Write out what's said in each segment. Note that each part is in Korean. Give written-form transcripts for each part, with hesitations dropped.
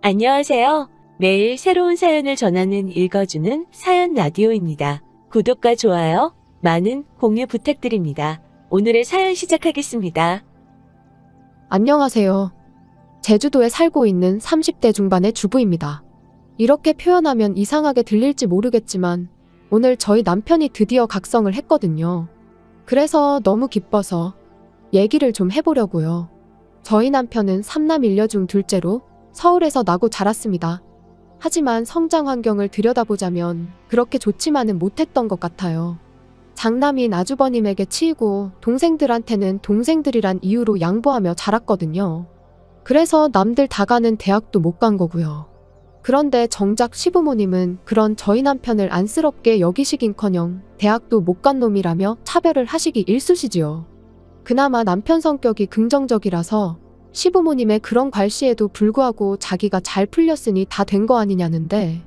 안녕하세요. 매일 새로운 사연을 전하는 읽어주는 사연 라디오입니다. 구독과 좋아요, 많은 공유 부탁드립니다. 오늘의 사연 시작하겠습니다. 안녕하세요. 제주도에 살고 있는 30대 중반의 주부입니다. 이렇게 표현하면 이상하게 들릴지 모르겠지만 오늘 저희 남편이 드디어 각성을 했거든요. 그래서 너무 기뻐서 얘기를 좀 해보려고요. 저희 남편은 3남 1녀 중 둘째로 서울에서 나고 자랐습니다. 하지만 성장 환경을 들여다보자면 그렇게 좋지만은 못했던 것 같아요. 장남인 아주버님에게 치이고 동생들한테는 동생들이란 이유로 양보하며 자랐거든요. 그래서 남들 다 가는 대학도 못 간 거고요. 그런데 정작 시부모님은 그런 저희 남편을 안쓰럽게 여기시긴커녕 대학도 못 간 놈이라며 차별을 하시기 일쑤시지요. 그나마 남편 성격이 긍정적이라서 시부모님의 그런 괄시에도 불구하고 자기가 잘 풀렸으니 다 된 거 아니냐는데,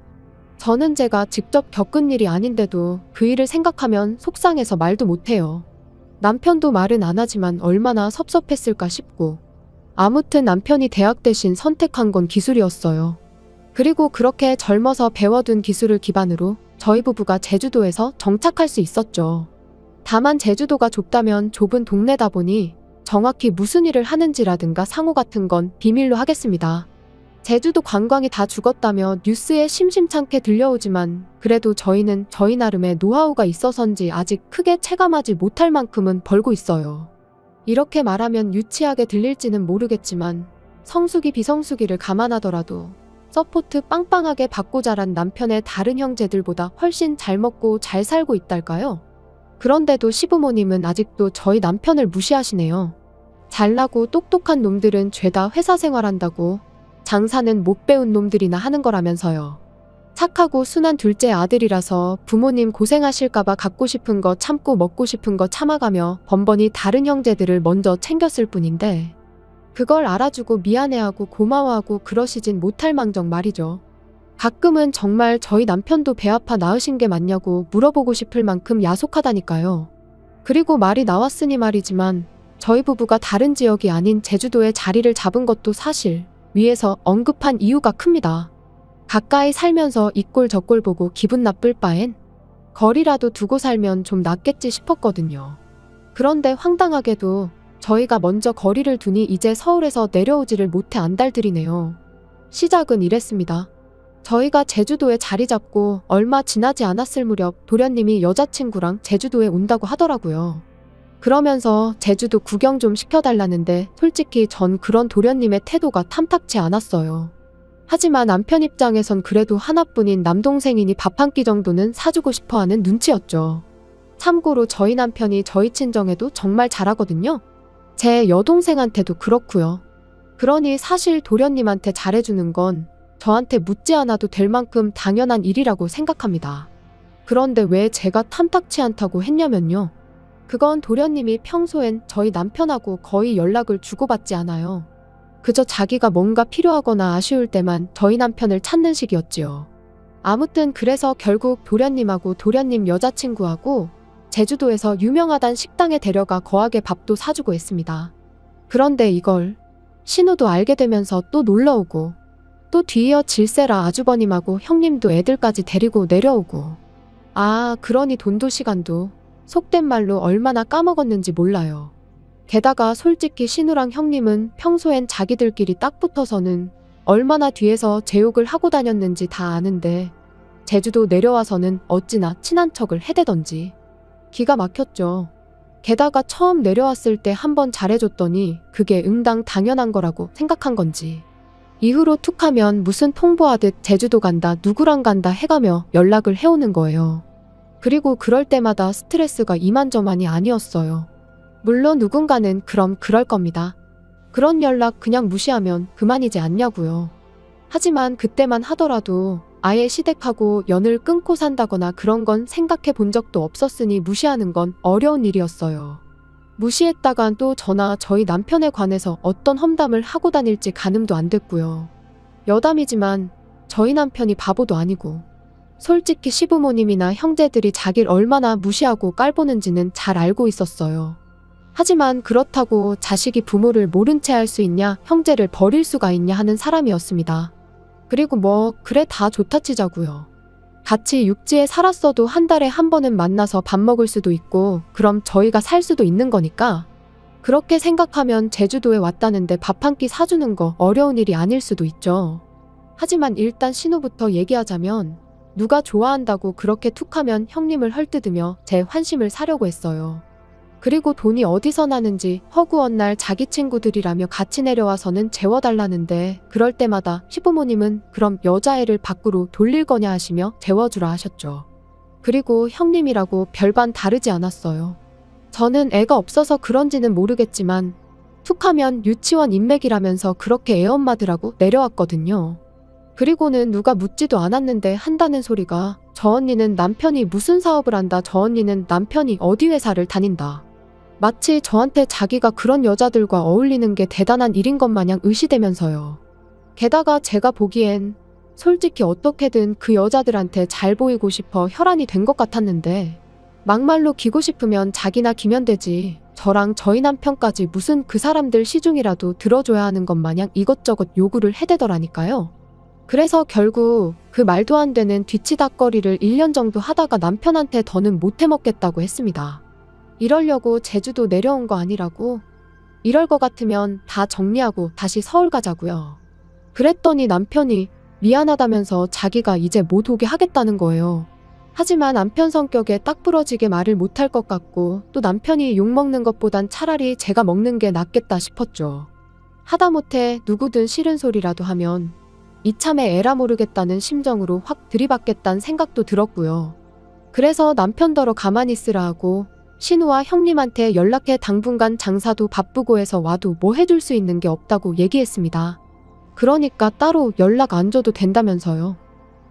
저는 제가 직접 겪은 일이 아닌데도 그 일을 생각하면 속상해서 말도 못해요. 남편도 말은 안 하지만 얼마나 섭섭했을까 싶고. 아무튼 남편이 대학 대신 선택한 건 기술이었어요. 그리고 그렇게 젊어서 배워둔 기술을 기반으로 저희 부부가 제주도에서 정착할 수 있었죠. 다만 제주도가 좁다면 좁은 동네다 보니 정확히 무슨 일을 하는지라든가 상호 같은 건 비밀로 하겠습니다. 제주도 관광이 다 죽었다며 뉴스에 심심찮게 들려오지만 그래도 저희는 저희 나름의 노하우가 있어서인지 아직 크게 체감하지 못할 만큼은 벌고 있어요. 이렇게 말하면 유치하게 들릴지는 모르겠지만 성수기 비성수기를 감안하더라도 서포트 빵빵하게 받고 자란 남편의 다른 형제들보다 훨씬 잘 먹고 잘 살고 있달까요? 그런데도 시부모님은 아직도 저희 남편을 무시하시네요. 잘나고 똑똑한 놈들은 죄다 회사 생활한다고, 장사는 못 배운 놈들이나 하는 거라면서요. 착하고 순한 둘째 아들이라서 부모님 고생하실까봐 갖고 싶은 거 참고 먹고 싶은 거 참아가며 번번이 다른 형제들을 먼저 챙겼을 뿐인데, 그걸 알아주고 미안해하고 고마워하고 그러시진 못할 망정 말이죠. 가끔은 정말 저희 남편도 배 아파 낳으신 게 맞냐고 물어보고 싶을 만큼 야속하다니까요. 그리고 말이 나왔으니 말이지만 저희 부부가 다른 지역이 아닌 제주도에 자리를 잡은 것도 사실 위에서 언급한 이유가 큽니다. 가까이 살면서 이 꼴 저 꼴 보고 기분 나쁠 바엔 거리라도 두고 살면 좀 낫겠지 싶었거든요. 그런데 황당하게도 저희가 먼저 거리를 두니 이제 서울에서 내려오지를 못해 안달들이네요. 시작은 이랬습니다. 저희가 제주도에 자리 잡고 얼마 지나지 않았을 무렵 도련님이 여자친구랑 제주도에 온다고 하더라고요. 그러면서 제주도 구경 좀 시켜달라는데 솔직히 전 그런 도련님의 태도가 탐탁치 않았어요. 하지만 남편 입장에선 그래도 하나뿐인 남동생이니 밥 한 끼 정도는 사주고 싶어하는 눈치였죠. 참고로 저희 남편이 저희 친정에도 정말 잘하거든요. 제 여동생한테도 그렇고요. 그러니 사실 도련님한테 잘해주는 건 저한테 묻지 않아도 될 만큼 당연한 일이라고 생각합니다. 그런데 왜 제가 탐탁치 않다고 했냐면요. 그건 도련님이 평소엔 저희 남편하고 거의 연락을 주고받지 않아요. 그저 자기가 뭔가 필요하거나 아쉬울 때만 저희 남편을 찾는 식이었지요. 아무튼 그래서 결국 도련님하고 도련님 여자친구하고 제주도에서 유명하단 식당에 데려가 거하게 밥도 사주고 했습니다. 그런데 이걸 신우도 알게 되면서 또 놀러오고, 또 뒤이어 질세라 아주버님하고 형님도 애들까지 데리고 내려오고, 그러니 돈도 시간도 속된 말로 얼마나 까먹었는지 몰라요. 게다가 솔직히 신우랑 형님은 평소엔 자기들끼리 딱 붙어서는 얼마나 뒤에서 제 욕을 하고 다녔는지 다 아는데 제주도 내려와서는 어찌나 친한 척을 해대던지 기가 막혔죠. 게다가 처음 내려왔을 때 한번 잘해줬더니 그게 응당 당연한 거라고 생각한 건지 이후로 툭하면 무슨 통보하듯 제주도 간다 누구랑 간다 해가며 연락을 해오는 거예요. 그리고 그럴 때마다 스트레스가 이만저만이 아니었어요. 물론 누군가는 그럼 그럴 겁니다. 그런 연락 그냥 무시하면 그만이지 않냐고요. 하지만 그때만 하더라도 아예 시댁하고 연을 끊고 산다거나 그런 건 생각해 본 적도 없었으니 무시하는 건 어려운 일이었어요. 무시했다간 또 저나 저희 남편에 관해서 어떤 험담을 하고 다닐지 가늠도 안 됐고요. 여담이지만 저희 남편이 바보도 아니고 솔직히 시부모님이나 형제들이 자기를 얼마나 무시하고 깔보는지는 잘 알고 있었어요. 하지만 그렇다고 자식이 부모를 모른 채 할 수 있냐, 형제를 버릴 수가 있냐 하는 사람이었습니다. 그리고 뭐 그래 다 좋다 치자고요. 같이 육지에 살았어도 한 달에 한 번은 만나서 밥 먹을 수도 있고 그럼 저희가 살 수도 있는 거니까 그렇게 생각하면 제주도에 왔다는데 밥 한 끼 사주는 거 어려운 일이 아닐 수도 있죠. 하지만 일단 신우부터 얘기하자면 누가 좋아한다고 그렇게 툭하면 형님을 헐뜯으며 제 환심을 사려고 했어요. 그리고 돈이 어디서 나는지 허구한 날 자기 친구들이라며 같이 내려와서는 재워달라는데 그럴 때마다 시부모님은 그럼 여자애를 밖으로 돌릴 거냐 하시며 재워주라 하셨죠. 그리고 형님이라고 별반 다르지 않았어요. 저는 애가 없어서 그런지는 모르겠지만 툭하면 유치원 인맥이라면서 그렇게 애엄마들하고 내려왔거든요. 그리고는 누가 묻지도 않았는데 한다는 소리가 저 언니는 남편이 무슨 사업을 한다, 저 언니는 남편이 어디 회사를 다닌다. 마치 저한테 자기가 그런 여자들과 어울리는 게 대단한 일인 것 마냥 의시되면서요. 게다가 제가 보기엔 솔직히 어떻게든 그 여자들한테 잘 보이고 싶어 혈안이 된 것 같았는데 막말로 기고 싶으면 자기나 기면 되지. 저랑 저희 남편까지 무슨 그 사람들 시중이라도 들어줘야 하는 것 마냥 이것저것 요구를 해대더라니까요. 그래서 결국 그 말도 안 되는 뒤치다꺼리를 1년 정도 하다가 남편한테 더는 못 해먹겠다고 했습니다. 이러려고 제주도 내려온 거 아니라고. 이럴 거 같으면 다 정리하고 다시 서울 가자고요. 그랬더니 남편이 미안하다면서 자기가 이제 못 오게 하겠다는 거예요. 하지만 남편 성격에 딱 부러지게 말을 못할 것 같고 또 남편이 욕먹는 것보단 차라리 제가 먹는 게 낫겠다 싶었죠. 하다못해 누구든 싫은 소리라도 하면 이참에 에라 모르겠다는 심정으로 확 들이받겠다는 생각도 들었고요. 그래서 남편더러 가만히 있으라 하고 신우와 형님한테 연락해 당분간 장사도 바쁘고 해서 와도 뭐 해줄 수 있는 게 없다고 얘기했습니다. 그러니까 따로 연락 안 줘도 된다면서요.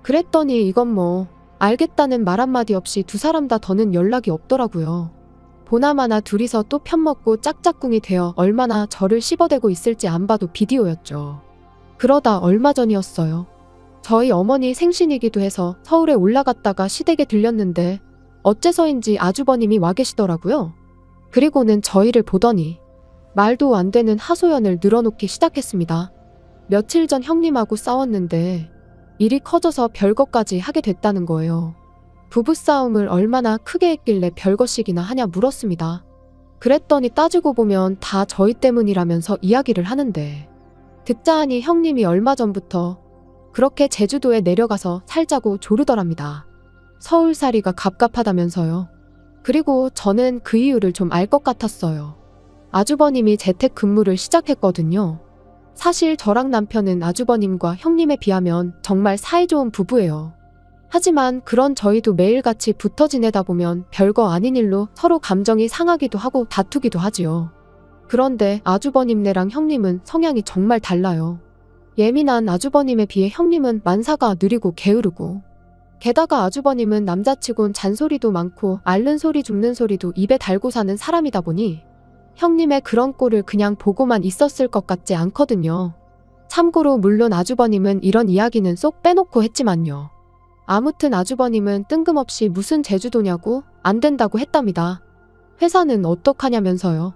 그랬더니 이건 뭐 알겠다는 말 한마디 없이 두 사람 다 더는 연락이 없더라고요. 보나마나 둘이서 또 편먹고 짝짝꿍이 되어 얼마나 저를 씹어대고 있을지 안 봐도 비디오였죠. 그러다 얼마 전이었어요. 저희 어머니 생신이기도 해서 서울에 올라갔다가 시댁에 들렸는데 어째서인지 아주버님이 와 계시더라고요. 그리고는 저희를 보더니 말도 안 되는 하소연을 늘어놓기 시작했습니다. 며칠 전 형님하고 싸웠는데 일이 커져서 별것까지 하게 됐다는 거예요. 부부싸움을 얼마나 크게 했길래 별것씩이나 하냐 물었습니다. 그랬더니 따지고 보면 다 저희 때문이라면서 이야기를 하는데 듣자 하니 형님이 얼마 전부터 그렇게 제주도에 내려가서 살자고 조르더랍니다. 서울살이가 갑갑하다면서요. 그리고 저는 그 이유를 좀 알 것 같았어요. 아주버님이 재택근무를 시작했거든요. 사실 저랑 남편은 아주버님과 형님에 비하면 정말 사이좋은 부부예요. 하지만 그런 저희도 매일같이 붙어 지내다 보면 별거 아닌 일로 서로 감정이 상하기도 하고 다투기도 하지요. 그런데 아주버님네랑 형님은 성향이 정말 달라요. 예민한 아주버님에 비해 형님은 만사가 느리고 게으르고 게다가 아주버님은 남자치곤 잔소리도 많고 앓는 소리 죽는 소리도 입에 달고 사는 사람이다 보니 형님의 그런 꼴을 그냥 보고만 있었을 것 같지 않거든요. 참고로 물론 아주버님은 이런 이야기는 쏙 빼놓고 했지만요. 아무튼 아주버님은 뜬금없이 무슨 제주도냐고 안 된다고 했답니다. 회사는 어떡하냐면서요.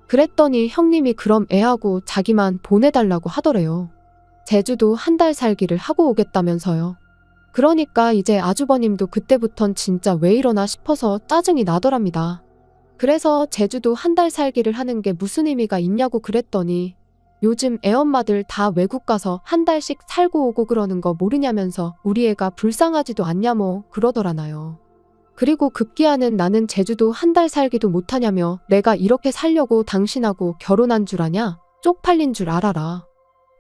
그랬더니 형님이 그럼 애하고 자기만 보내달라고 하더래요. 제주도 한 달 살기를 하고 오겠다면서요. 그러니까 이제 아주버님도 그때부턴 진짜 왜 이러나 싶어서 짜증이 나더랍니다. 그래서 제주도 한 달 살기를 하는 게 무슨 의미가 있냐고 그랬더니 요즘 애엄마들 다 외국 가서 한 달씩 살고 오고 그러는 거 모르냐면서 우리 애가 불쌍하지도 않냐 뭐 그러더라나요. 그리고 급기야는 나는 제주도 한 달 살기도 못하냐며 내가 이렇게 살려고 당신하고 결혼한 줄 아냐? 쪽팔린 줄 알아라.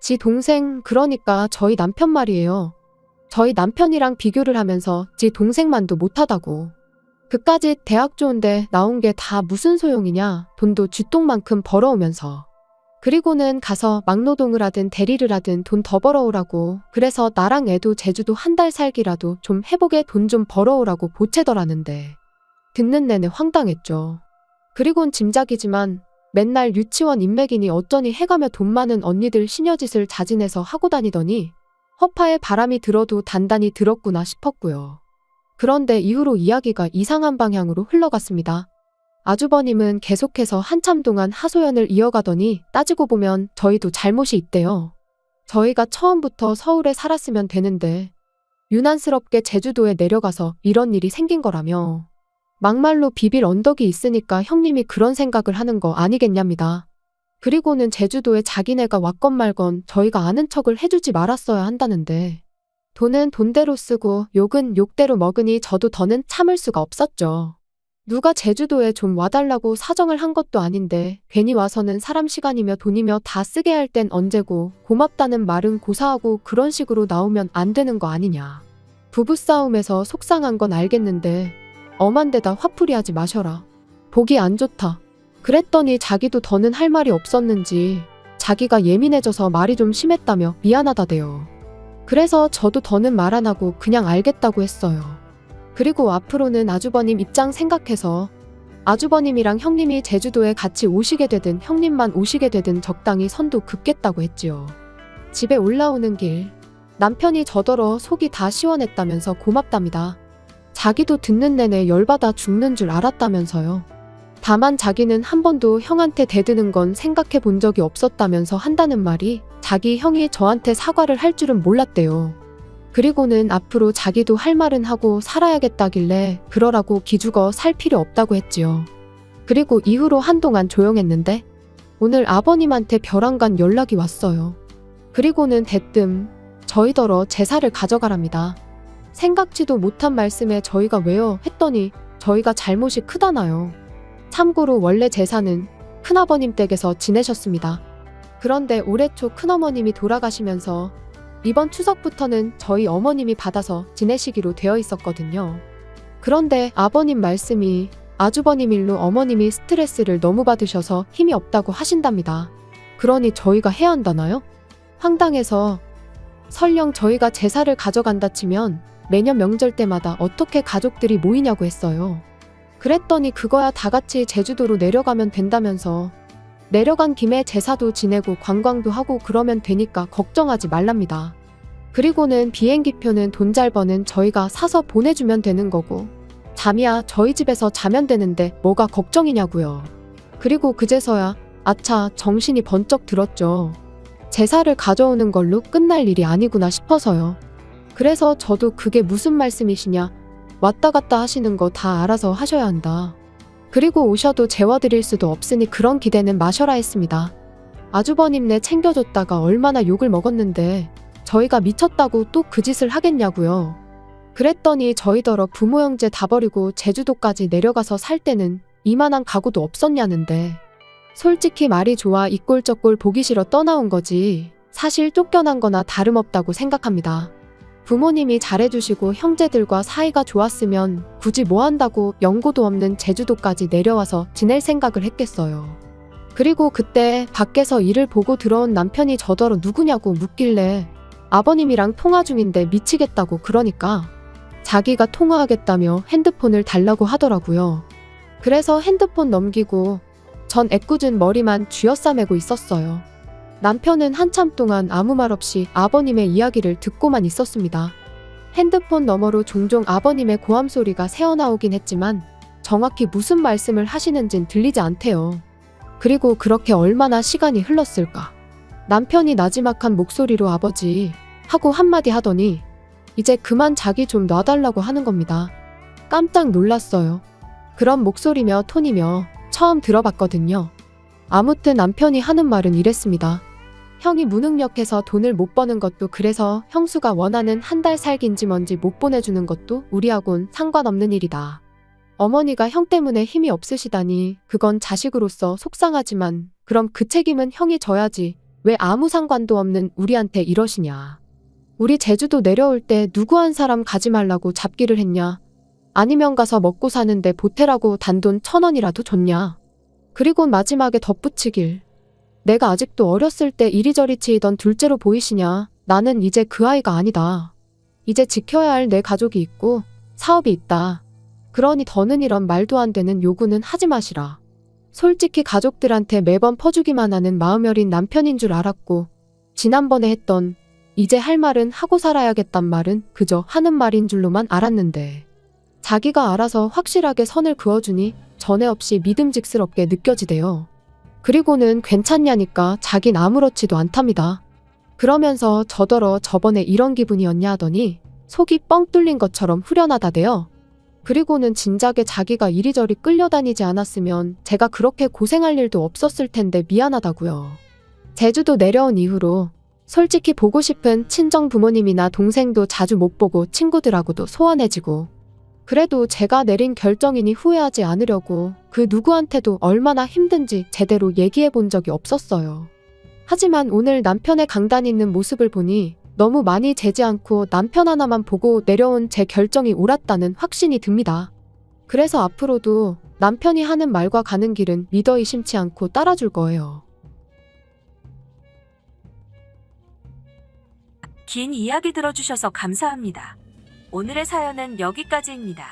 지 동생 그러니까 저희 남편 말이에요. 저희 남편이랑 비교를 하면서 지 동생만도 못하다고. 그까짓 대학 좋은데 나온 게 다 무슨 소용이냐. 돈도 쥐똥만큼 벌어오면서. 그리고는 가서 막노동을 하든 대리를 하든 돈 더 벌어오라고. 그래서 나랑 애도 제주도 한 달 살기라도 좀 해보게 돈 좀 벌어오라고 보채더라는데. 듣는 내내 황당했죠. 그리곤 짐작이지만 맨날 유치원 인맥이니 어쩌니 해가며 돈 많은 언니들 시녀짓을 자진해서 하고 다니더니 허파에 바람이 들어도 단단히 들었구나 싶었고요. 그런데 이후로 이야기가 이상한 방향으로 흘러갔습니다. 아주버님은 계속해서 한참 동안 하소연을 이어가더니 따지고 보면 저희도 잘못이 있대요. 저희가 처음부터 서울에 살았으면 되는데 유난스럽게 제주도에 내려가서 이런 일이 생긴 거라며 막말로 비빌 언덕이 있으니까 형님이 그런 생각을 하는 거 아니겠냐입니다. 그리고는 제주도에 자기네가 왔건 말건 저희가 아는 척을 해주지 말았어야 한다는데 돈은 돈대로 쓰고 욕은 욕대로 먹으니 저도 더는 참을 수가 없었죠. 누가 제주도에 좀 와달라고 사정을 한 것도 아닌데 괜히 와서는 사람 시간이며 돈이며 다 쓰게 할 땐 언제고 고맙다는 말은 고사하고 그런 식으로 나오면 안 되는 거 아니냐. 부부싸움에서 속상한 건 알겠는데 엄한 데다 화풀이하지 마셔라. 보기 안 좋다. 그랬더니 자기도 더는 할 말이 없었는지 자기가 예민해져서 말이 좀 심했다며 미안하다대요. 그래서 저도 더는 말 안 하고 그냥 알겠다고 했어요. 그리고 앞으로는 아주버님 입장 생각해서 아주버님이랑 형님이 제주도에 같이 오시게 되든 형님만 오시게 되든 적당히 선도 긋겠다고 했지요. 집에 올라오는 길 남편이 저더러 속이 다 시원했다면서 고맙답니다. 자기도 듣는 내내 열받아 죽는 줄 알았다면서요. 다만 자기는 한 번도 형한테 대드는 건 생각해 본 적이 없었다면서 한다는 말이 자기 형이 저한테 사과를 할 줄은 몰랐대요. 그리고는 앞으로 자기도 할 말은 하고 살아야겠다길래 그러라고 기죽어 살 필요 없다고 했지요. 그리고 이후로 한동안 조용했는데 오늘 아버님한테 벼랑간 연락이 왔어요. 그리고는 대뜸 저희더러 제사를 가져가랍니다. 생각지도 못한 말씀에 저희가 왜요 했더니 저희가 잘못이 크다나요. 참고로 원래 제사는 큰아버님 댁에서 지내셨습니다. 그런데 올해 초 큰어머님이 돌아가시면서 이번 추석부터는 저희 어머님이 받아서 지내시기로 되어 있었거든요. 그런데 아버님 말씀이 아주버님 일로 어머님이 스트레스를 너무 받으셔서 힘이 없다고 하신답니다. 그러니 저희가 해야 한다나요? 황당해서 설령 저희가 제사를 가져간다 치면 매년 명절 때마다 어떻게 가족들이 모이냐고 했어요. 그랬더니 그거야 다 같이 제주도로 내려가면 된다면서 내려간 김에 제사도 지내고 관광도 하고 그러면 되니까 걱정하지 말랍니다. 그리고는 비행기표는 돈 잘 버는 저희가 사서 보내주면 되는 거고 잠이야 저희 집에서 자면 되는데 뭐가 걱정이냐고요. 그리고 그제서야 아차 정신이 번쩍 들었죠. 제사를 가져오는 걸로 끝날 일이 아니구나 싶어서요. 그래서 저도 그게 무슨 말씀이시냐 왔다 갔다 하시는 거 다 알아서 하셔야 한다. 그리고 오셔도 재워드릴 수도 없으니 그런 기대는 마셔라 했습니다. 아주버님네 챙겨줬다가 얼마나 욕을 먹었는데 저희가 미쳤다고 또 그 짓을 하겠냐고요. 그랬더니 저희더러 부모 형제 다 버리고 제주도까지 내려가서 살 때는 이만한 가구도 없었냐는데 솔직히 말이 좋아 이 꼴 저 꼴 보기 싫어 떠나온 거지 사실 쫓겨난 거나 다름없다고 생각합니다. 부모님이 잘해주시고 형제들과 사이가 좋았으면 굳이 뭐 한다고 연고도 없는 제주도까지 내려와서 지낼 생각을 했겠어요. 그리고 그때 밖에서 일을 보고 들어온 남편이 저더러 누구냐고 묻길래 아버님이랑 통화 중인데 미치겠다고 그러니까 자기가 통화하겠다며 핸드폰을 달라고 하더라고요. 그래서 핸드폰 넘기고 전 애꿎은 머리만 쥐어싸매고 있었어요. 남편은 한참 동안 아무 말 없이 아버님의 이야기를 듣고만 있었습니다. 핸드폰 너머로 종종 아버님의 고함 소리가 새어나오긴 했지만 정확히 무슨 말씀을 하시는진 들리지 않대요. 그리고 그렇게 얼마나 시간이 흘렀을까. 남편이 나지막한 목소리로 아버지 하고 한마디 하더니 이제 그만 자기 좀 놔달라고 하는 겁니다. 깜짝 놀랐어요. 그런 목소리며 톤이며 처음 들어봤거든요. 아무튼 남편이 하는 말은 이랬습니다. 형이 무능력해서 돈을 못 버는 것도 그래서 형수가 원하는 한 달 살기인지 뭔지 못 보내주는 것도 우리하고는 상관없는 일이다. 어머니가 형 때문에 힘이 없으시다니 그건 자식으로서 속상하지만 그럼 그 책임은 형이 져야지 왜 아무 상관도 없는 우리한테 이러시냐. 우리 제주도 내려올 때 누구 한 사람 가지 말라고 잡기를 했냐. 아니면 가서 먹고 사는데 보태라고 단돈 1,000원이라도 줬냐. 그리고 마지막에 덧붙이길 내가 아직도 어렸을 때 이리저리 치이던 둘째로 보이시냐. 나는 이제 그 아이가 아니다. 이제 지켜야 할 내 가족이 있고 사업이 있다. 그러니 더는 이런 말도 안 되는 요구는 하지 마시라. 솔직히 가족들한테 매번 퍼주기만 하는 마음 여린 남편인 줄 알았고 지난번에 했던 이제 할 말은 하고 살아야겠단 말은 그저 하는 말인 줄로만 알았는데 자기가 알아서 확실하게 선을 그어주니 전에 없이 믿음직스럽게 느껴지대요. 그리고는 괜찮냐니까 자긴 아무렇지도 않답니다. 그러면서 저더러 저번에 이런 기분이었냐 하더니 속이 뻥 뚫린 것처럼 후련하다대요. 그리고는 진작에 자기가 이리저리 끌려다니지 않았으면 제가 그렇게 고생할 일도 없었을 텐데 미안하다고요. 제주도 내려온 이후로 솔직히 보고 싶은 친정 부모님이나 동생도 자주 못 보고 친구들하고도 소원해지고, 그래도 제가 내린 결정이니 후회하지 않으려고 그 누구한테도 얼마나 힘든지 제대로 얘기해 본 적이 없었어요. 하지만 오늘 남편의 강단 있는 모습을 보니 너무 많이 재지 않고 남편 하나만 보고 내려온 제 결정이 옳았다는 확신이 듭니다. 그래서 앞으로도 남편이 하는 말과 가는 길은 믿어 의심치 않고 따라줄 거예요. 긴 이야기 들어주셔서 감사합니다. 오늘의 사연은 여기까지입니다.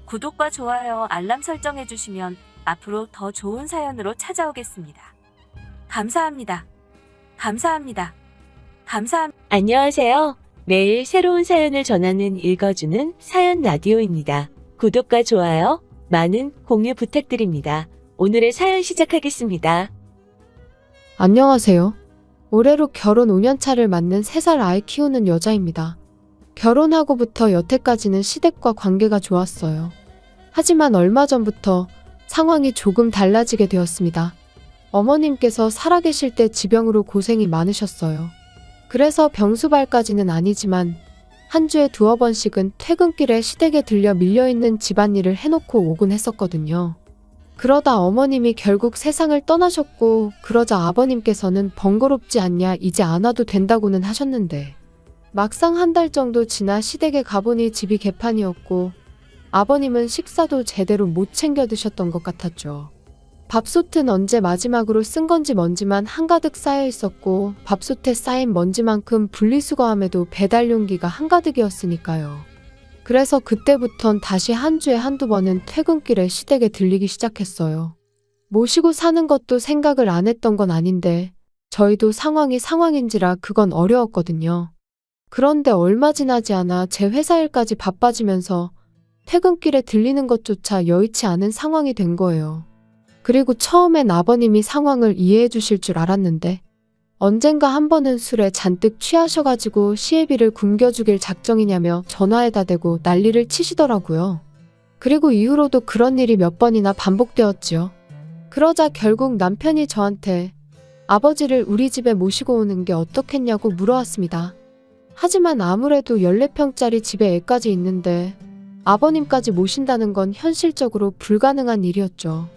구독과 좋아요, 알람 설정해주시면 앞으로 더 좋은 사연으로 찾아오겠습니다. 감사합니다. 감사합니다. 안녕하세요. 매일 새로운 사연을 전하는 읽어주는 사연 라디오입니다. 구독과 좋아요, 많은 공유 부탁드립니다. 오늘의 사연 시작하겠습니다. 안녕하세요. 올해로 결혼 5년차를 맞는 3살 아이 키우는 여자입니다. 결혼하고부터 여태까지는 시댁과 관계가 좋았어요. 하지만 얼마 전부터 상황이 조금 달라지게 되었습니다. 어머님께서 살아계실 때 지병으로 고생이 많으셨어요. 그래서 병수발까지는 아니지만 한 주에 2-3번씩은 퇴근길에 시댁에 들려 밀려있는 집안일을 해놓고 오곤 했었거든요. 그러다 어머님이 결국 세상을 떠나셨고, 그러자 아버님께서는 번거롭지 않냐, 이제 안 와도 된다고는 하셨는데, 막상 한 달 정도 지나 시댁에 가보니 집이 개판이었고 아버님은 식사도 제대로 못 챙겨 드셨던 것 같았죠. 밥솥은 언제 마지막으로 쓴 건지 먼지만 한가득 쌓여 있었고, 밥솥에 쌓인 먼지만큼 분리수거함에도 배달 용기가 한가득이었으니까요. 그래서 그때부턴 다시 한 주에 1-2번은 퇴근길에 시댁에 들리기 시작했어요. 모시고 사는 것도 생각을 안 했던 건 아닌데 저희도 상황이 상황인지라 그건 어려웠거든요. 그런데 얼마 지나지 않아 제 회사 일까지 바빠지면서 퇴근길에 들리는 것조차 여의치 않은 상황이 된 거예요. 그리고 처음엔 아버님이 상황을 이해해 주실 줄 알았는데 언젠가 한 번은 술에 잔뜩 취하셔가지고 시애비를 굶겨주길 작정이냐며 전화에다 대고 난리를 치시더라고요. 그리고 이후로도 그런 일이 몇 번이나 반복되었지요. 그러자 결국 남편이 저한테 아버지를 우리 집에 모시고 오는 게 어떻겠냐고 물어왔습니다. 하지만 아무래도 14평짜리 집에 애까지 있는데 아버님까지 모신다는 건 현실적으로 불가능한 일이었죠.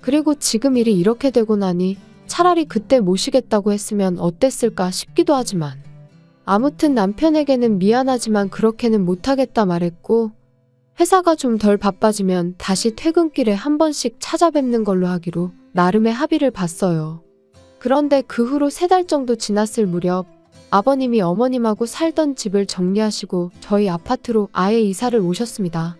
그리고 지금 일이 이렇게 되고 나니 차라리 그때 모시겠다고 했으면 어땠을까 싶기도 하지만, 아무튼 남편에게는 미안하지만 그렇게는 못하겠다 말했고, 회사가 좀 덜 바빠지면 다시 퇴근길에 한 번씩 찾아뵙는 걸로 하기로 나름의 합의를 봤어요. 그런데 그 후로 3달 정도 지났을 무렵 아버님이 어머님하고 살던 집을 정리하시고 저희 아파트로 아예 이사를 오셨습니다.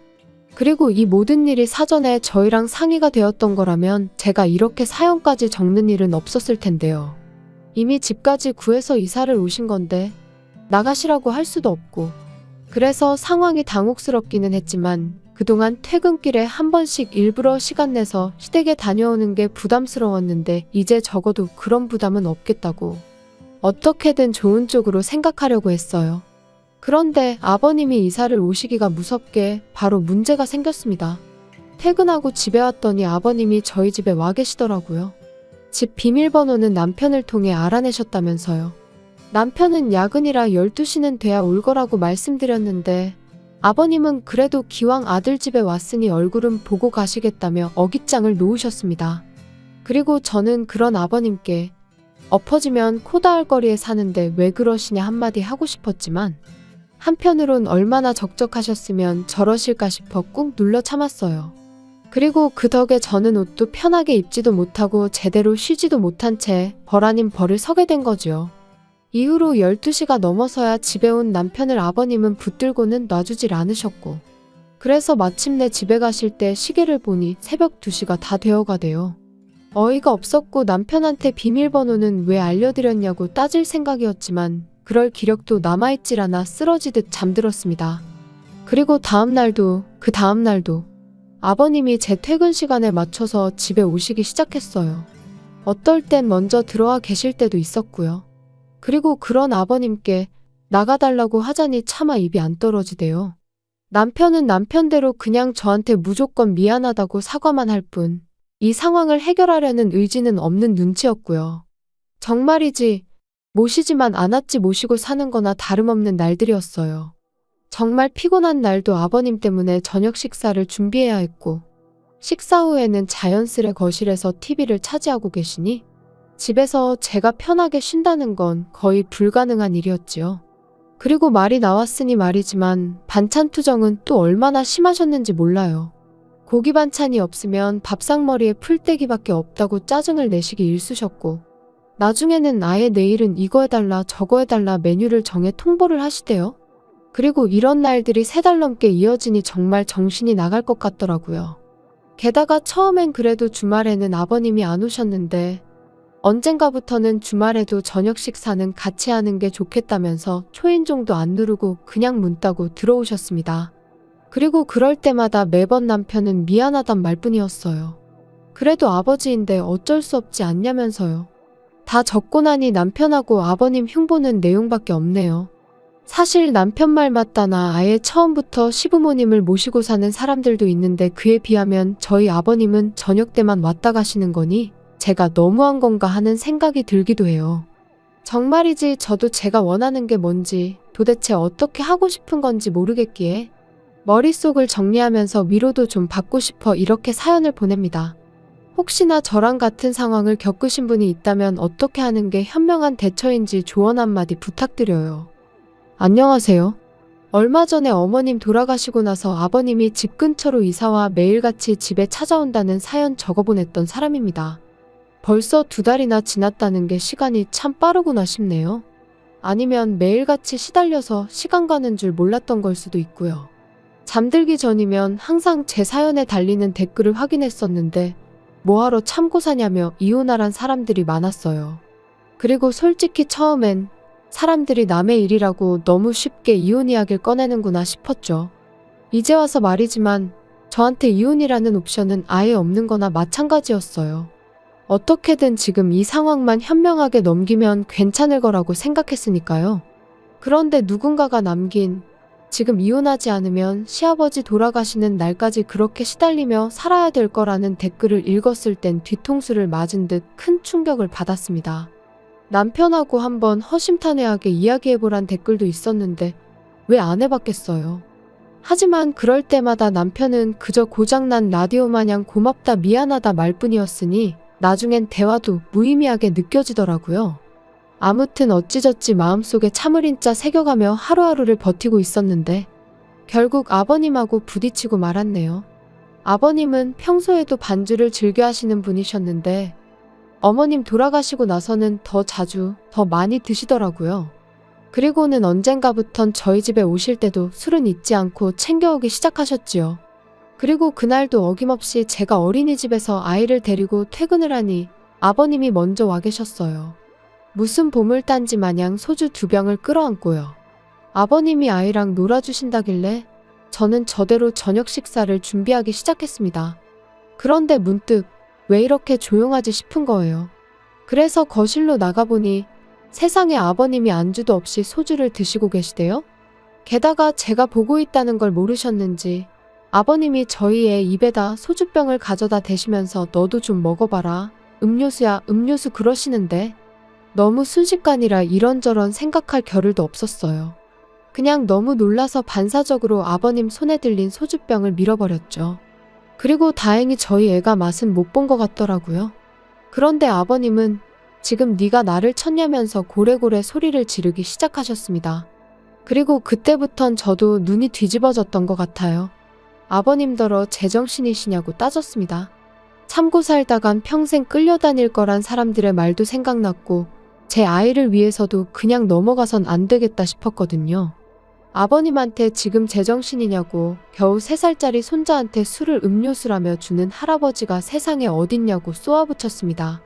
그리고 이 모든 일이 사전에 저희랑 상의가 되었던 거라면 제가 이렇게 사연까지 적는 일은 없었을 텐데요. 이미 집까지 구해서 이사를 오신 건데 나가시라고 할 수도 없고, 그래서 상황이 당혹스럽기는 했지만 그동안 퇴근길에 한 번씩 일부러 시간 내서 시댁에 다녀오는 게 부담스러웠는데 이제 적어도 그런 부담은 없겠다고 어떻게든 좋은 쪽으로 생각하려고 했어요. 그런데 아버님이 이사를 오시기가 무섭게 바로 문제가 생겼습니다. 퇴근하고 집에 왔더니 아버님이 저희 집에 와 계시더라고요. 집 비밀번호는 남편을 통해 알아내셨다면서요. 남편은 야근이라 12시는 돼야 올 거라고 말씀드렸는데 아버님은 그래도 기왕 아들 집에 왔으니 얼굴은 보고 가시겠다며 어깃장을 놓으셨습니다. 그리고 저는 그런 아버님께 엎어지면 코 닿을 거리에 사는데 왜 그러시냐 한마디 하고 싶었지만 한편으론 얼마나 적적하셨으면 저러실까 싶어 꾹 눌러 참았어요. 그리고 그 덕에 저는 옷도 편하게 입지도 못하고 제대로 쉬지도 못한 채 벌 아닌 벌을 서게 된 거죠. 이후로 12시가 넘어서야 집에 온 남편을 아버님은 붙들고는 놔주질 않으셨고, 그래서 마침내 집에 가실 때 시계를 보니 새벽 2시가 다 되어가대요. 어이가 없었고 남편한테 비밀번호는 왜 알려드렸냐고 따질 생각이었지만 그럴 기력도 남아있질 않아 쓰러지듯 잠들었습니다. 그리고 그 다음 날도 아버님이 제 퇴근 시간에 맞춰서 집에 오시기 시작했어요. 어떨 땐 먼저 들어와 계실 때도 있었고요. 그리고 그런 아버님께 나가달라고 하자니 차마 입이 안 떨어지대요. 남편은 남편대로 그냥 저한테 무조건 미안하다고 사과만 할 뿐, 이 상황을 해결하려는 의지는 없는 눈치였고요. 정말이지, 모시지만 않았지 모시고 사는 거나 다름없는 날들이었어요. 정말 피곤한 날도 아버님 때문에 저녁 식사를 준비해야 했고, 식사 후에는 자연스레 거실에서 TV를 차지하고 계시니 집에서 제가 편하게 쉰다는 건 거의 불가능한 일이었지요. 그리고 말이 나왔으니 말이지만 반찬 투정은 또 얼마나 심하셨는지 몰라요. 고기 반찬이 없으면 밥상머리에 풀떼기밖에 없다고 짜증을 내시기 일쑤셨고, 나중에는 아예 내일은 이거 해달라 저거 해달라 메뉴를 정해 통보를 하시대요. 그리고 이런 날들이 3달 넘게 이어지니 정말 정신이 나갈 것 같더라고요. 게다가 처음엔 그래도 주말에는 아버님이 안 오셨는데 언젠가부터는 주말에도 저녁 식사는 같이 하는 게 좋겠다면서 초인종도 안 누르고 그냥 문 따고 들어오셨습니다. 그리고 그럴 때마다 매번 남편은 미안하단 말뿐이었어요. 그래도 아버지인데 어쩔 수 없지 않냐면서요. 다 적고 나니 남편하고 아버님 흉보는 내용밖에 없네요. 사실 남편 말 맞다나 아예 처음부터 시부모님을 모시고 사는 사람들도 있는데 그에 비하면 저희 아버님은 저녁 때만 왔다 가시는 거니 제가 너무한 건가 하는 생각이 들기도 해요. 정말이지 저도 제가 원하는 게 뭔지 도대체 어떻게 하고 싶은 건지 모르겠기에 머릿속을 정리하면서 위로도 좀 받고 싶어 이렇게 사연을 보냅니다. 혹시나 저랑 같은 상황을 겪으신 분이 있다면 어떻게 하는 게 현명한 대처인지 조언 한마디 부탁드려요. 안녕하세요. 얼마 전에 어머님 돌아가시고 나서 아버님이 집 근처로 이사와 매일같이 집에 찾아온다는 사연 적어보냈던 사람입니다. 벌써 2달이나 지났다는 게 시간이 참 빠르구나 싶네요. 아니면 매일같이 시달려서 시간 가는 줄 몰랐던 걸 수도 있고요. 잠들기 전이면 항상 제 사연에 달리는 댓글을 확인했었는데 뭐하러 참고 사냐며 이혼하란 사람들이 많았어요. 그리고 솔직히 처음엔 사람들이 남의 일이라고 너무 쉽게 이혼 이야기를 꺼내는구나 싶었죠. 이제 와서 말이지만 저한테 이혼이라는 옵션은 아예 없는 거나 마찬가지였어요. 어떻게든 지금 이 상황만 현명하게 넘기면 괜찮을 거라고 생각했으니까요. 그런데 누군가가 남긴 지금 이혼하지 않으면 시아버지 돌아가시는 날까지 그렇게 시달리며 살아야 될 거라는 댓글을 읽었을 땐 뒤통수를 맞은 듯 큰 충격을 받았습니다. 남편하고 한번 허심탄회하게 이야기해보란 댓글도 있었는데 왜 안 해봤겠어요. 하지만 그럴 때마다 남편은 그저 고장난 라디오 마냥 고맙다 미안하다 말뿐이었으니 나중엔 대화도 무의미하게 느껴지더라고요. 아무튼 어찌저찌 마음속에 참을인자 새겨가며 하루하루를 버티고 있었는데 결국 아버님하고 부딪히고 말았네요. 아버님은 평소에도 반주를 즐겨 하시는 분이셨는데 어머님 돌아가시고 나서는 더 자주, 더 많이 드시더라고요. 그리고는 언젠가부턴 저희 집에 오실 때도 술은 잊지 않고 챙겨오기 시작하셨지요. 그리고 그날도 어김없이 제가 어린이집에서 아이를 데리고 퇴근을 하니 아버님이 먼저 와 계셨어요. 무슨 보물단지 마냥 소주 2병을 끌어안고요. 아버님이 아이랑 놀아주신다길래 저는 저대로 저녁 식사를 준비하기 시작했습니다. 그런데 문득 왜 이렇게 조용하지 싶은 거예요. 그래서 거실로 나가보니 세상에 아버님이 안주도 없이 소주를 드시고 계시대요. 게다가 제가 보고 있다는 걸 모르셨는지 아버님이 저희 애 입에다 소주병을 가져다 대시면서 너도 좀 먹어봐라. 음료수야 음료수 그러시는데 너무 순식간이라 이런저런 생각할 겨를도 없었어요. 그냥 너무 놀라서 반사적으로 아버님 손에 들린 소주병을 밀어버렸죠. 그리고 다행히 저희 애가 맛은 못 본 것 같더라고요. 그런데 아버님은 지금 네가 나를 쳤냐면서 고래고래 소리를 지르기 시작하셨습니다. 그리고 그때부턴 저도 눈이 뒤집어졌던 것 같아요. 아버님더러 제정신이시냐고 따졌습니다. 참고 살다간 평생 끌려다닐 거란 사람들의 말도 생각났고 제 아이를 위해서도 그냥 넘어가선 안 되겠다 싶었거든요. 아버님한테 지금 제정신이냐고 겨우 3살짜리 손자한테 술을 음료수라며 주는 할아버지가 세상에 어딨냐고 쏘아붙였습니다.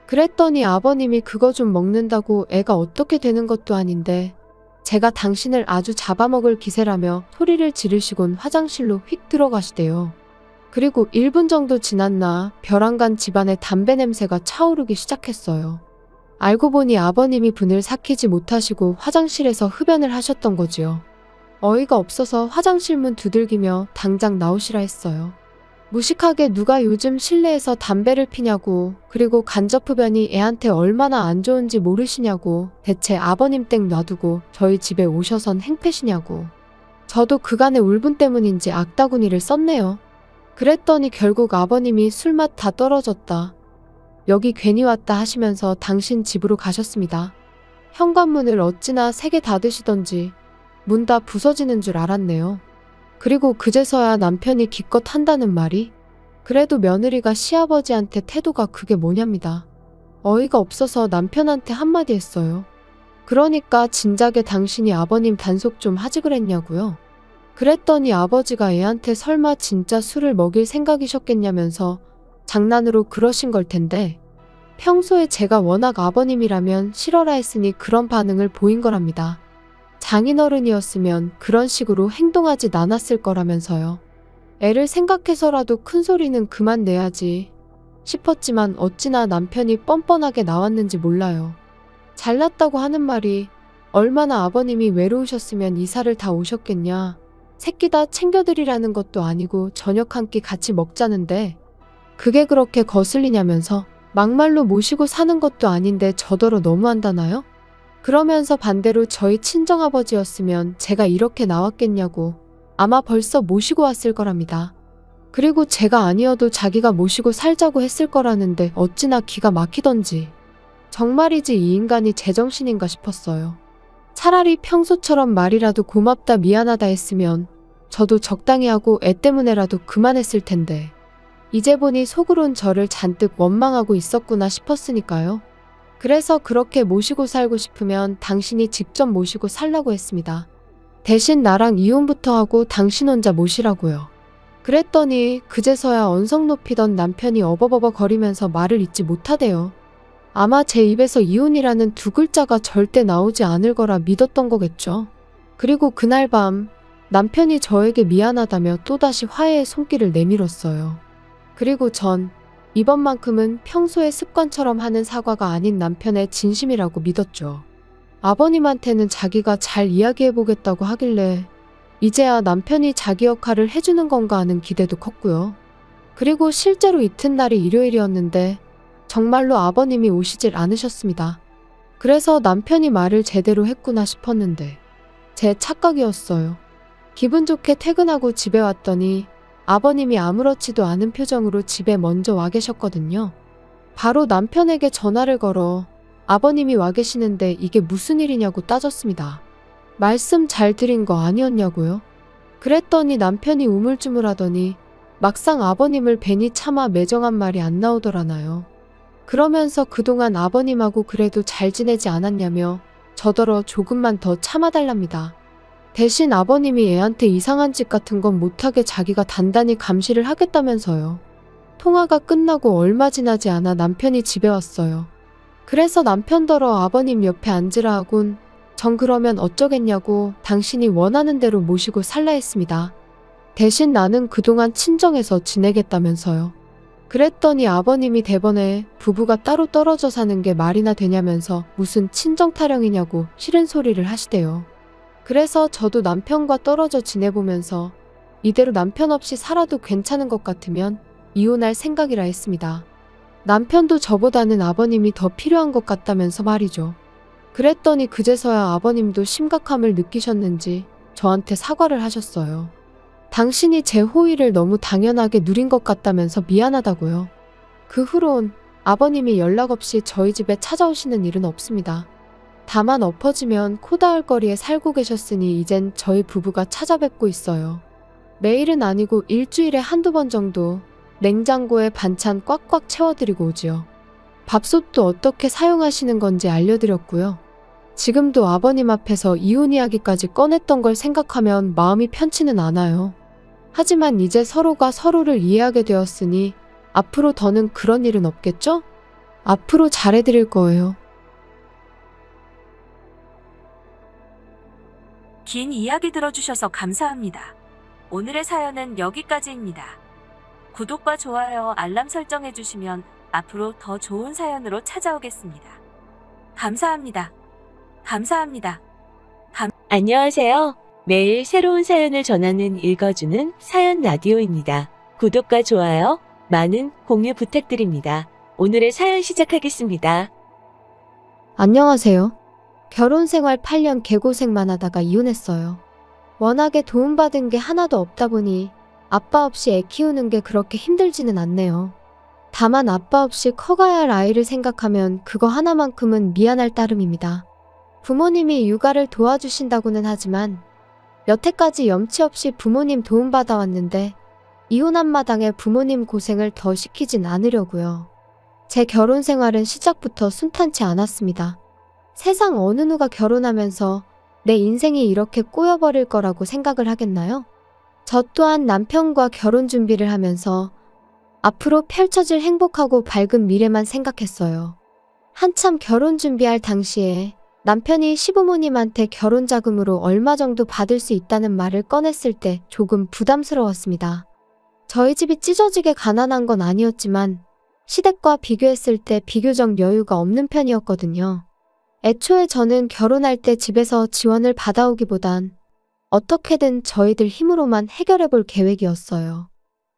그랬더니 아버님이 그거 좀 먹는다고 애가 어떻게 되는 것도 아닌데 제가 당신을 아주 잡아먹을 기세라며 소리를 지르시곤 화장실로 휙 들어가시대요. 그리고 1분 정도 지났나 벼랑간 집안에 담배 냄새가 차오르기 시작했어요. 알고 보니 아버님이 분을 삭히지 못하시고 화장실에서 흡연을 하셨던 거지요. 어이가 없어서 화장실 문 두들기며 당장 나오시라 했어요. 무식하게 누가 요즘 실내에서 담배를 피냐고, 그리고 간접 흡연이 애한테 얼마나 안 좋은지 모르시냐고, 대체 아버님 땡 놔두고 저희 집에 오셔선 행패시냐고. 저도 그간의 울분 때문인지 악다구니를 썼네요. 그랬더니 결국 아버님이 술맛 다 떨어졌다, 여기 괜히 왔다 하시면서 당신 집으로 가셨습니다. 현관문을 어찌나 세게 닫으시던지 문 다 부서지는 줄 알았네요. 그리고 그제서야 남편이 기껏 한다는 말이, 그래도 며느리가 시아버지한테 태도가 그게 뭐냐입니다. 어이가 없어서 남편한테 한마디 했어요. 그러니까 진작에 당신이 아버님 단속 좀 하지 그랬냐고요. 그랬더니 아버지가 애한테 설마 진짜 술을 먹일 생각이셨겠냐면서 장난으로 그러신 걸 텐데, 평소에 제가 워낙 아버님이라면 싫어라 했으니 그런 반응을 보인 거랍니다. 장인어른이었으면 그런 식으로 행동하지 않았을 거라면서요. 애를 생각해서라도 큰 소리는 그만 내야지 싶었지만 어찌나 남편이 뻔뻔하게 나왔는지 몰라요. 잘났다고 하는 말이, 얼마나 아버님이 외로우셨으면 이사를 다 오셨겠냐. 새끼 다 챙겨드리라는 것도 아니고 저녁 한 끼 같이 먹자는데 그게 그렇게 거슬리냐면서, 막말로 모시고 사는 것도 아닌데 저더러 너무한다나요? 그러면서 반대로 저희 친정아버지였으면 제가 이렇게 나왔겠냐고, 아마 벌써 모시고 왔을 거랍니다. 그리고 제가 아니어도 자기가 모시고 살자고 했을 거라는데 어찌나 기가 막히던지. 정말이지 이 인간이 제정신인가 싶었어요. 차라리 평소처럼 말이라도 고맙다 미안하다 했으면 저도 적당히 하고 애 때문에라도 그만했을 텐데, 이제 보니 속으론 저를 잔뜩 원망하고 있었구나 싶었으니까요. 그래서 그렇게 모시고 살고 싶으면 당신이 직접 모시고 살라고 했습니다. 대신 나랑 이혼부터 하고 당신 혼자 모시라고요. 그랬더니 그제서야 언성 높이던 남편이 어버버버 거리면서 말을 잇지 못하대요. 아마 제 입에서 이혼이라는 두 글자가 절대 나오지 않을 거라 믿었던 거겠죠. 그리고 그날 밤 남편이 저에게 미안하다며 또다시 화해의 손길을 내밀었어요. 그리고 전 이번만큼은 평소의 습관처럼 하는 사과가 아닌 남편의 진심이라고 믿었죠. 아버님한테는 자기가 잘 이야기해보겠다고 하길래 이제야 남편이 자기 역할을 해주는 건가 하는 기대도 컸고요. 그리고 실제로 이튿날이 일요일이었는데 정말로 아버님이 오시질 않으셨습니다. 그래서 남편이 말을 제대로 했구나 싶었는데 제 착각이었어요. 기분 좋게 퇴근하고 집에 왔더니 아버님이 아무렇지도 않은 표정으로 집에 먼저 와 계셨거든요. 바로 남편에게 전화를 걸어 아버님이 와 계시는데 이게 무슨 일이냐고 따졌습니다. 말씀 잘 드린 거 아니었냐고요? 그랬더니 남편이 우물쭈물하더니 막상 아버님을 뵈니 차마 매정한 말이 안 나오더라나요. 그러면서 그동안 아버님하고 그래도 잘 지내지 않았냐며 저더러 조금만 더 참아달랍니다. 대신 아버님이 애한테 이상한 짓 같은 건 못하게 자기가 단단히 감시를 하겠다면서요. 통화가 끝나고 얼마 지나지 않아 남편이 집에 왔어요. 그래서 남편더러 아버님 옆에 앉으라 하군 전 그러면 어쩌겠냐고 당신이 원하는 대로 모시고 살라 했습니다. 대신 나는 그동안 친정에서 지내겠다면서요. 그랬더니 아버님이 대번에 부부가 따로 떨어져 사는 게 말이나 되냐면서 무슨 친정 타령이냐고 싫은 소리를 하시대요. 그래서 저도 남편과 떨어져 지내보면서 이대로 남편 없이 살아도 괜찮은 것 같으면 이혼할 생각이라 했습니다. 남편도 저보다는 아버님이 더 필요한 것 같다면서 말이죠. 그랬더니 그제서야 아버님도 심각함을 느끼셨는지 저한테 사과를 하셨어요. 당신이 제 호의를 너무 당연하게 누린 것 같다면서 미안하다고요. 그 후론 아버님이 연락 없이 저희 집에 찾아오시는 일은 없습니다. 다만 엎어지면 코 닿을 거리에 살고 계셨으니 이젠 저희 부부가 찾아뵙고 있어요. 매일은 아니고 일주일에 한두 번 정도 냉장고에 반찬 꽉꽉 채워드리고 오지요. 밥솥도 어떻게 사용하시는 건지 알려드렸고요. 지금도 아버님 앞에서 이혼 이야기까지 꺼냈던 걸 생각하면 마음이 편치는 않아요. 하지만 이제 서로가 서로를 이해하게 되었으니 앞으로 더는 그런 일은 없겠죠? 앞으로 잘해드릴 거예요. 긴 이야기 들어주셔서 감사합니다. 오늘의 사연은 여기까지입니다. 구독과 좋아요, 알람 설정해주시면 앞으로 더 좋은 사연으로 찾아오겠습니다. 감사합니다. 감사합니다. 안녕하세요. 매일 새로운 사연을 전하는 읽어주는 사연 라디오입니다. 구독과 좋아요, 많은 공유 부탁드립니다. 오늘의 사연 시작하겠습니다. 안녕하세요. 결혼 생활 8년 개고생만 하다가 이혼했어요. 워낙에 도움받은 게 하나도 없다 보니 아빠 없이 애 키우는 게 그렇게 힘들지는 않네요. 다만 아빠 없이 커가야 할 아이를 생각하면 그거 하나만큼은 미안할 따름입니다. 부모님이 육아를 도와주신다고는 하지만 여태까지 염치 없이 부모님 도움받아 왔는데 이혼한 마당에 부모님 고생을 더 시키진 않으려고요. 제 결혼 생활은 시작부터 순탄치 않았습니다. 세상 어느 누가 결혼하면서 내 인생이 이렇게 꼬여버릴 거라고 생각을 하겠나요? 저 또한 남편과 결혼 준비를 하면서 앞으로 펼쳐질 행복하고 밝은 미래만 생각했어요. 한참 결혼 준비할 당시에 남편이 시부모님한테 결혼 자금으로 얼마 정도 받을 수 있다는 말을 꺼냈을 때 조금 부담스러웠습니다. 저희 집이 찢어지게 가난한 건 아니었지만 시댁과 비교했을 때 비교적 여유가 없는 편이었거든요. 애초에 저는 결혼할 때 집에서 지원을 받아오기보단 어떻게든 저희들 힘으로만 해결해 볼 계획이었어요.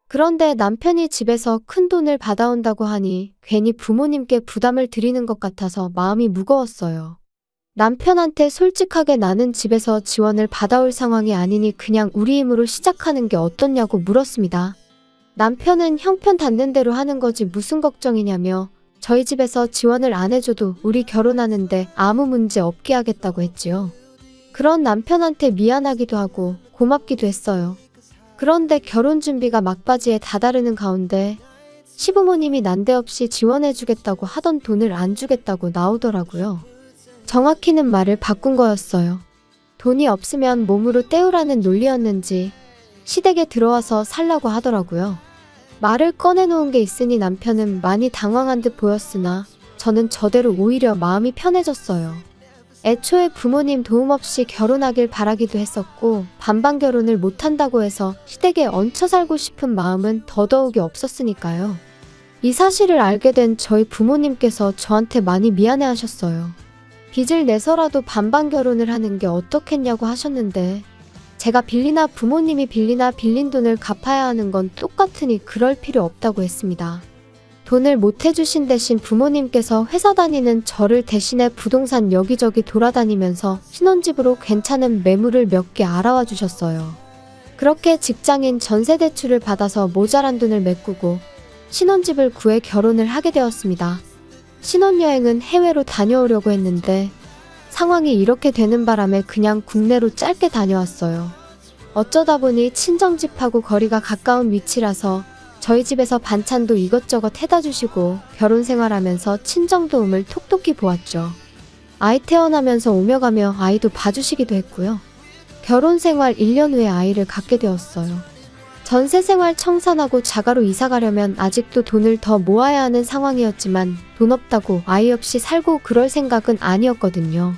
그런데 남편이 집에서 큰 돈을 받아온다고 하니 괜히 부모님께 부담을 드리는 것 같아서 마음이 무거웠어요. 남편한테 솔직하게 나는 집에서 지원을 받아올 상황이 아니니 그냥 우리 힘으로 시작하는 게 어떻냐고 물었습니다. 남편은 형편 닿는 대로 하는 거지 무슨 걱정이냐며 저희 집에서 지원을 안 해줘도 우리 결혼하는데 아무 문제 없게 하겠다고 했지요. 그런 남편한테 미안하기도 하고 고맙기도 했어요. 그런데 결혼 준비가 막바지에 다다르는 가운데 시부모님이 난데없이 지원해주겠다고 하던 돈을 안 주겠다고 나오더라고요. 정확히는 말을 바꾼 거였어요. 돈이 없으면 몸으로 때우라는 논리였는지 시댁에 들어와서 살라고 하더라고요. 말을 꺼내놓은 게 있으니 남편은 많이 당황한 듯 보였으나 저는 저대로 오히려 마음이 편해졌어요. 애초에 부모님 도움 없이 결혼하길 바라기도 했었고 반반 결혼을 못한다고 해서 시댁에 얹혀 살고 싶은 마음은 더더욱이 없었으니까요. 이 사실을 알게 된 저희 부모님께서 저한테 많이 미안해하셨어요. 빚을 내서라도 반반 결혼을 하는 게 어떻겠냐고 하셨는데 제가 빌리나 부모님이 빌리나 빌린 돈을 갚아야 하는 건 똑같으니 그럴 필요 없다고 했습니다. 돈을 못 해주신 대신 부모님께서 회사 다니는 저를 대신해 부동산 여기저기 돌아다니면서 신혼집으로 괜찮은 매물을 몇 개 알아와 주셨어요. 그렇게 직장인 전세 대출을 받아서 모자란 돈을 메꾸고 신혼집을 구해 결혼을 하게 되었습니다. 신혼여행은 해외로 다녀오려고 했는데 상황이 이렇게 되는 바람에 그냥 국내로 짧게 다녀왔어요. 어쩌다 보니 친정집하고 거리가 가까운 위치라서 저희 집에서 반찬도 이것저것 해다 주시고 결혼 생활하면서 친정 도움을 톡톡히 보았죠. 아이 태어나면서 오며 가며 아이도 봐주시기도 했고요. 결혼 생활 1년 후에 아이를 갖게 되었어요. 전세 생활 청산하고 자가로 이사 가려면 아직도 돈을 더 모아야 하는 상황이었지만 돈 없다고 아이 없이 살고 그럴 생각은 아니었거든요.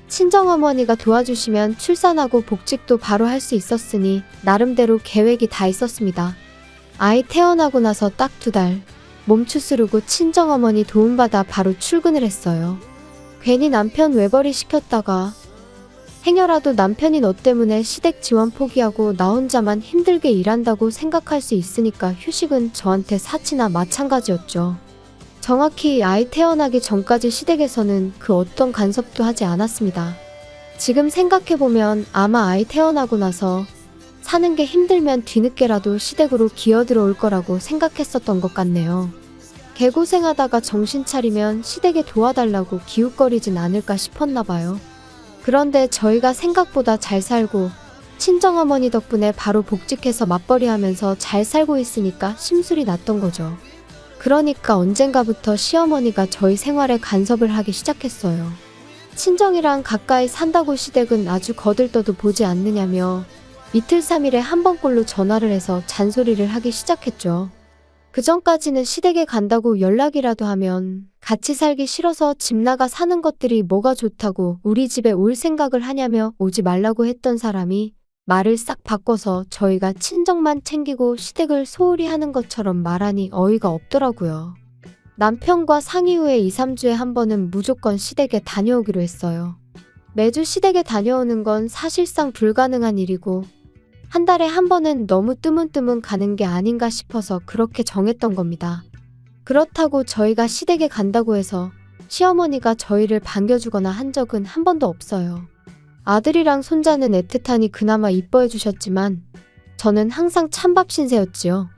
친정어머니가 도와주시면 출산하고 복직도 바로 할 수 있었으니 나름대로 계획이 다 있었습니다. 아이 태어나고 나서 딱 2달 몸 추스르고 친정어머니 도움받아 바로 출근을 했어요. 괜히 남편 외벌이 시켰다가 행여라도 남편이 너 때문에 시댁 지원 포기하고 나 혼자만 힘들게 일한다고 생각할 수 있으니까 휴식은 저한테 사치나 마찬가지였죠. 정확히 아이 태어나기 전까지 시댁에서는 그 어떤 간섭도 하지 않았습니다. 지금 생각해보면 아마 아이 태어나고 나서 사는 게 힘들면 뒤늦게라도 시댁으로 기어들어올 거라고 생각했었던 것 같네요. 개고생하다가 정신 차리면 시댁에 도와달라고 기웃거리진 않을까 싶었나 봐요. 그런데 저희가 생각보다 잘 살고 친정어머니 덕분에 바로 복직해서 맞벌이 하면서 잘 살고 있으니까 심술이 났던 거죠. 그러니까 언젠가부터 시어머니가 저희 생활에 간섭을 하기 시작했어요. 친정이랑 가까이 산다고 시댁은 아주 거들떠도 보지 않느냐며 이틀 3일에 한 번꼴로 전화를 해서 잔소리를 하기 시작했죠. 그전까지는 시댁에 간다고 연락이라도 하면 같이 살기 싫어서 집 나가 사는 것들이 뭐가 좋다고 우리 집에 올 생각을 하냐며 오지 말라고 했던 사람이 말을 싹 바꿔서 저희가 친정만 챙기고 시댁을 소홀히 하는 것처럼 말하니 어이가 없더라고요. 남편과 상의 후에 2, 3주에 한 번은 무조건 시댁에 다녀오기로 했어요. 매주 시댁에 다녀오는 건 사실상 불가능한 일이고 한 달에 한 번은 너무 뜨문뜨문 가는 게 아닌가 싶어서 그렇게 정했던 겁니다. 그렇다고 저희가 시댁에 간다고 해서 시어머니가 저희를 반겨주거나 한 적은 한 번도 없어요. 아들이랑 손자는 애틋하니 그나마 이뻐해 주셨지만 저는 항상 찬밥 신세였지요.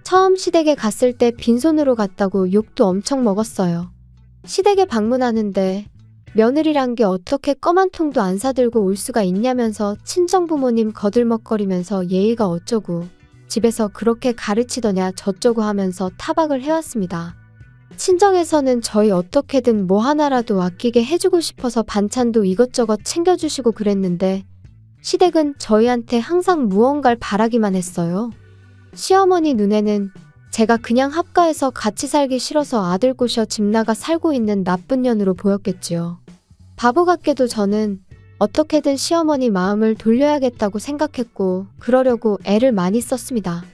처음 시댁에 갔을 때 빈손으로 갔다고 욕도 엄청 먹었어요. 시댁에 방문하는데 며느리란 게 어떻게 껌 한 통도 안 사들고 올 수가 있냐면서 친정부모님 거들먹거리면서 예의가 어쩌고 집에서 그렇게 가르치더냐 저쩌고 하면서 타박을 해왔습니다. 친정에서는 저희 어떻게든 뭐 하나라도 아끼게 해주고 싶어서 반찬도 이것저것 챙겨주시고 그랬는데 시댁은 저희한테 항상 무언가를 바라기만 했어요. 시어머니 눈에는 제가 그냥 합가해서 같이 살기 싫어서 아들 꼬셔 집 나가 살고 있는 나쁜 년으로 보였겠지요. 바보 같게도 저는 어떻게든 시어머니 마음을 돌려야겠다고 생각했고 그러려고 애를 많이 썼습니다.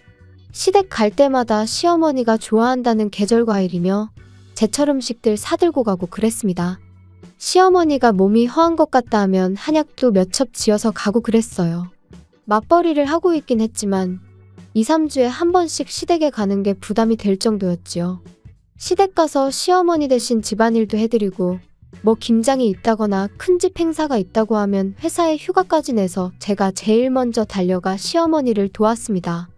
시댁 갈 때마다 시어머니가 좋아한다는 계절 과일이며 제철 음식들 사들고 가고 그랬습니다. 시어머니가 몸이 허한 것 같다 하면 한약도 몇 첩 지어서 가고 그랬어요. 맞벌이를 하고 있긴 했지만 2, 3주에 한 번씩 시댁에 가는 게 부담이 될 정도였지요. 시댁 가서 시어머니 대신 집안일도 해드리고 뭐 김장이 있다거나 큰 집 행사가 있다고 하면 회사에 휴가까지 내서 제가 제일 먼저 달려가 시어머니를 도왔습니다.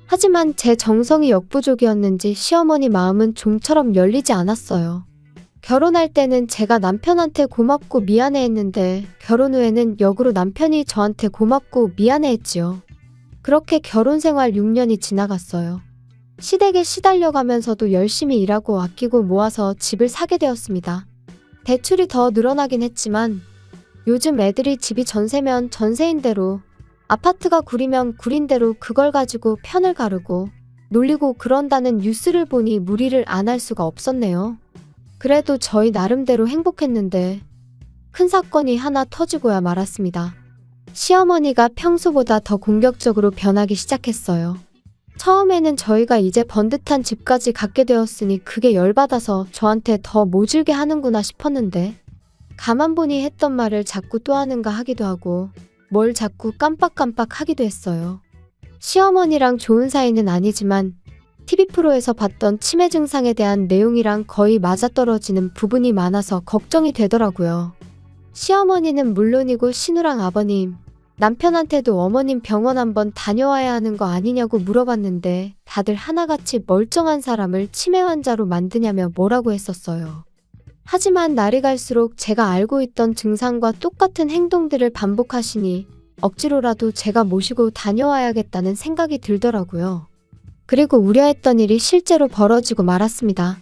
하지만 제 정성이 역부족이었는지 시어머니 마음은 좀처럼 열리지 않았어요. 결혼할 때는 제가 남편한테 고맙고 미안해했는데 결혼 후에는 역으로 남편이 저한테 고맙고 미안해했지요. 그렇게 결혼 생활 6년이 지나갔어요. 시댁에 시달려가면서도 열심히 일하고 아끼고 모아서 집을 사게 되었습니다. 대출이 더 늘어나긴 했지만 요즘 애들이 집이 전세면 전세인 대로 아파트가 구리면 구린 대로 그걸 가지고 편을 가르고 놀리고 그런다는 뉴스를 보니 무리를 안 할 수가 없었네요. 그래도 저희 나름대로 행복했는데 큰 사건이 하나 터지고야 말았습니다. 시어머니가 평소보다 더 공격적으로 변하기 시작했어요. 처음에는 저희가 이제 번듯한 집까지 갖게 되었으니 그게 열받아서 저한테 더 모질게 하는구나 싶었는데 가만 보니 했던 말을 자꾸 또 하는가 하기도 하고 뭘 자꾸 깜빡깜빡 하기도 했어요. 시어머니랑 좋은 사이는 아니지만 TV 프로에서 봤던 치매 증상에 대한 내용이랑 거의 맞아떨어지는 부분이 많아서 걱정이 되더라고요. 시어머니는 물론이고 신우랑 아버님, 남편한테도 어머님 병원 한번 다녀와야 하는 거 아니냐고 물어봤는데 다들 하나같이 멀쩡한 사람을 치매 환자로 만드냐며 뭐라고 했었어요. 하지만 날이 갈수록 제가 알고 있던 증상과 똑같은 행동들을 반복하시니 억지로라도 제가 모시고 다녀와야겠다는 생각이 들더라고요. 그리고 우려했던 일이 실제로 벌어지고 말았습니다.